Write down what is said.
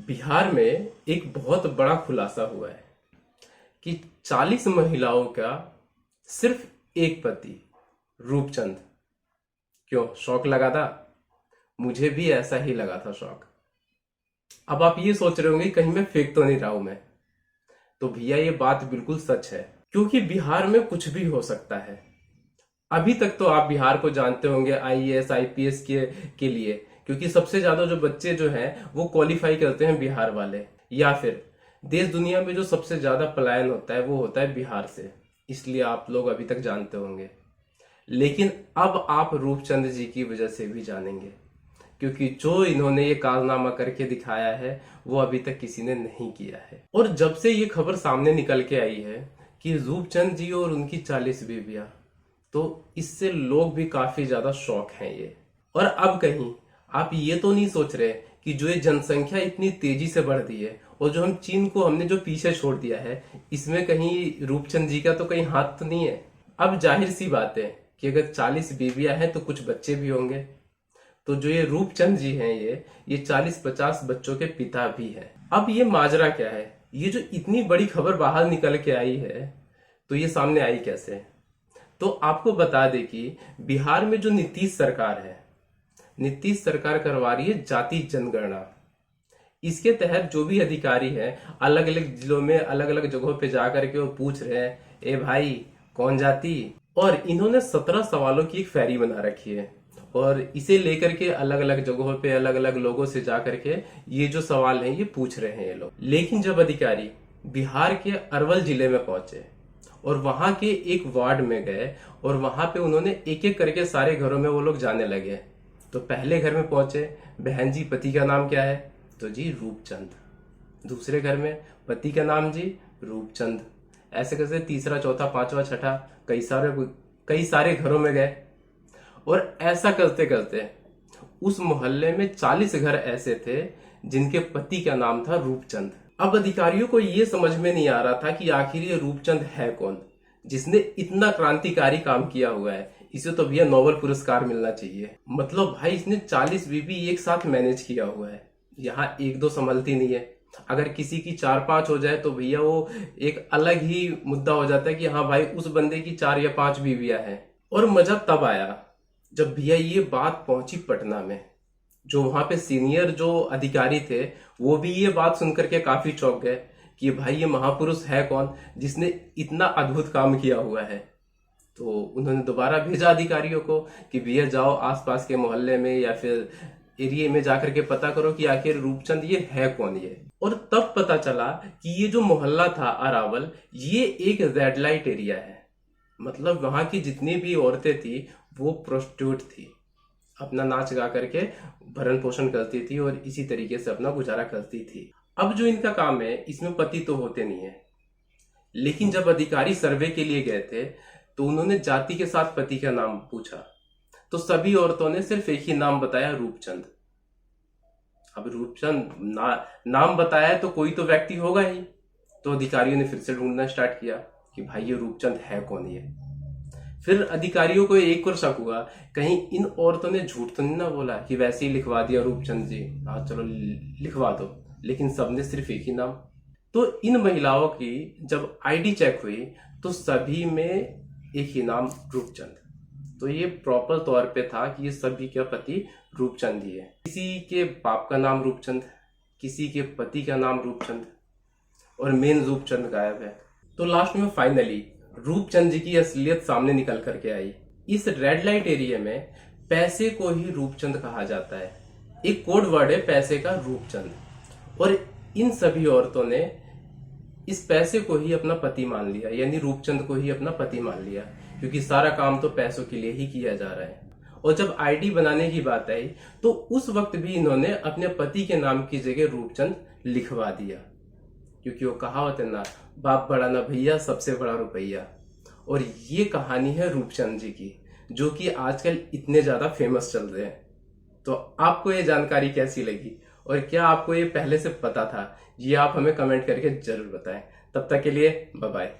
बिहार में एक बहुत बड़ा खुलासा हुआ है कि 40 महिलाओं का सिर्फ एक पति रूपचंद। क्यों शौक लगा था? मुझे भी ऐसा ही लगा था शौक। अब आप ये सोच रहे होंगे कहीं मैं फेक तो नहीं रहा हूं मैं। तो भैया ये बात बिल्कुल सच है, क्योंकि बिहार में कुछ भी हो सकता है। अभी तक तो आप बिहार को जानते होंगे आईएएस आईपीएस के लिए, क्योंकि सबसे ज्यादा जो बच्चे जो हैं वो क्वालिफाई करते हैं बिहार वाले। या फिर देश दुनिया में जो सबसे ज्यादा पलायन होता है वो होता है बिहार से, इसलिए आप लोग अभी तक जानते होंगे। लेकिन अब आप रूपचंद जी की वजह से भी जानेंगे, क्योंकि जो इन्होंने ये कारनामा करके दिखाया है वो अभी तक किसी ने नहीं किया है। और जब से ये खबर सामने निकल के आई है कि रूपचंद जी और उनकी 40 बीवियां, तो इससे लोग भी काफी ज्यादा शौक हैं ये। और अब कहीं आप ये तो नहीं सोच रहे कि जो ये जनसंख्या इतनी तेजी से बढ़ रही है और जो हम चीन को हमने जो पीछे छोड़ दिया है, इसमें कहीं रूपचंद जी का तो कहीं हाथ तो नहीं है। अब जाहिर सी बात है कि अगर 40 बीवियां हैं तो कुछ बच्चे भी होंगे। तो जो ये रूपचंद जी हैं ये 40-50 बच्चों के पिता भी हैं। अब ये माजरा क्या है? ये जो इतनी बड़ी खबर बाहर निकल के आई है, तो ये सामने आई कैसे? तो आपको बता दें कि बिहार में जो नीतीश सरकार है, नीतीश सरकार करवा रही है जाति जनगणना। इसके तहत जो भी अधिकारी हैं अलग अलग जिलों में अलग अलग जगहों पे जाकर के वो पूछ रहे हैं, ए भाई कौन जाति? और इन्होंने 17 सवालों की एक फेरी बना रखी है और इसे लेकर के अलग अलग जगहों पे अलग अलग लोगों से जाकर के ये जो सवाल हैं ये पूछ रहे हैं ये लोग। लेकिन जब अधिकारी बिहार के अरवल जिले में पहुंचे और वहां के एक वार्ड में गए और वहां पे उन्होंने एक एक करके सारे घरों में वो लोग जाने लगे। तो पहले घर में पहुंचे, बहन जी पति का नाम क्या है? तो जी रूपचंद। दूसरे घर में पति का नाम जी रूपचंद। ऐसे कैसे तीसरा चौथा पांचवा छठा कई सारे घरों में गए। और ऐसा करते करते उस मोहल्ले में 40 घर ऐसे थे जिनके पति का नाम था रूपचंद। अब अधिकारियों को यह समझ में नहीं आ रहा था कि आखिर ये रूपचंद है कौन, जिसने इतना क्रांतिकारी काम किया हुआ है। इसे तो भैया नोबेल पुरस्कार मिलना चाहिए। मतलब भाई इसने 40 बीबी एक साथ मैनेज किया हुआ है। यहाँ एक दो संभलती नहीं है। अगर किसी की 4-5 हो जाए तो भैया वो एक अलग ही मुद्दा हो जाता है कि हाँ भाई उस बंदे की 4 या 5 बीवियां हैं। और मजा तब आया जब भैया ये बात पहुंची पटना में। जो वहां पे सीनियर जो अधिकारी थे वो भी ये बात सुनकर के काफी चौंक गए कि भाई ये महापुरुष है कौन जिसने इतना अद्भुत काम किया हुआ है। तो उन्होंने दोबारा भेजा अधिकारियों को कि भैया जाओ आसपास के मोहल्ले में या फिर एरिया में जाकर के पता करो कि आखिर रूपचंद ये है कौन ये। और तब पता चला कि ये जो मोहल्ला था अरावल, ये एक रेड लाइट एरिया है। मतलब वहां की जितनी भी औरतें थी वो प्रोस्टिट्यूट थी, अपना नाच गा करके भरण पोषण करती थी और इसी तरीके से अपना गुजारा करती थी। अब जो इनका काम है इसमें पति तो होते नहीं है। लेकिन जब अधिकारी सर्वे के लिए गए थे तो उन्होंने जाति के साथ पति का नाम पूछा, तो सभी औरतों ने सिर्फ एक ही नाम बताया, रूपचंद। अब रूपचंद नाम बताया है तो कोई तो व्यक्ति होगा ही। तो अधिकारियों ने फिर से ढूंढना स्टार्ट किया कि भाई ये रूपचंद है कौन ये। फिर अधिकारियों को एक और शक हुआ, कहीं इन औरतों ने झूठ तो नहीं ना बोला कि वैसे ही लिखवा दिया रूपचंद जी, हाँ चलो लिखवा दो। लेकिन सबने सिर्फ एक ही नाम। तो इन महिलाओं की जब आईडी चेक हुई तो सभी में एक ही नाम, रूपचंद। तो ये प्रॉपर तौर पे था कि ये सभी का पति रूपचंद ही है। किसी के बाप का नाम रूपचंद, किसी के पति का नाम रूपचंद, और मेन रूपचंद गायब है। तो लास्ट में फाइनली रूपचंद जी की असलियत सामने निकल करके आई। इस रेड लाइट एरिया में पैसे को ही रूपचंद कहा जाता है। एक कोड वर्ड है पैसे का, रूपचंद। और इन सभी औरतों ने इस पैसे को ही अपना पति मान लिया, यानी रूपचंद को ही अपना पति मान लिया, क्योंकि सारा काम तो पैसों के लिए ही किया जा रहा है। और जब आईडी बनाने की बात आई तो उस वक्त भी इन्होंने अपने पति के नाम की जगह रूपचंद लिखवा दिया, क्योंकि वो कहावत है ना, बाप बड़ा ना भैया सबसे बड़ा रुपया। और ये कहानी है रूपचंद जी की, जो कि आजकल इतने ज्यादा फेमस चल रहे हैं। तो आपको ये जानकारी कैसी लगी और क्या आपको ये पहले से पता था? ये आप हमें कमेंट करके जरूर बताएं। तब तक के लिए बाय बाय।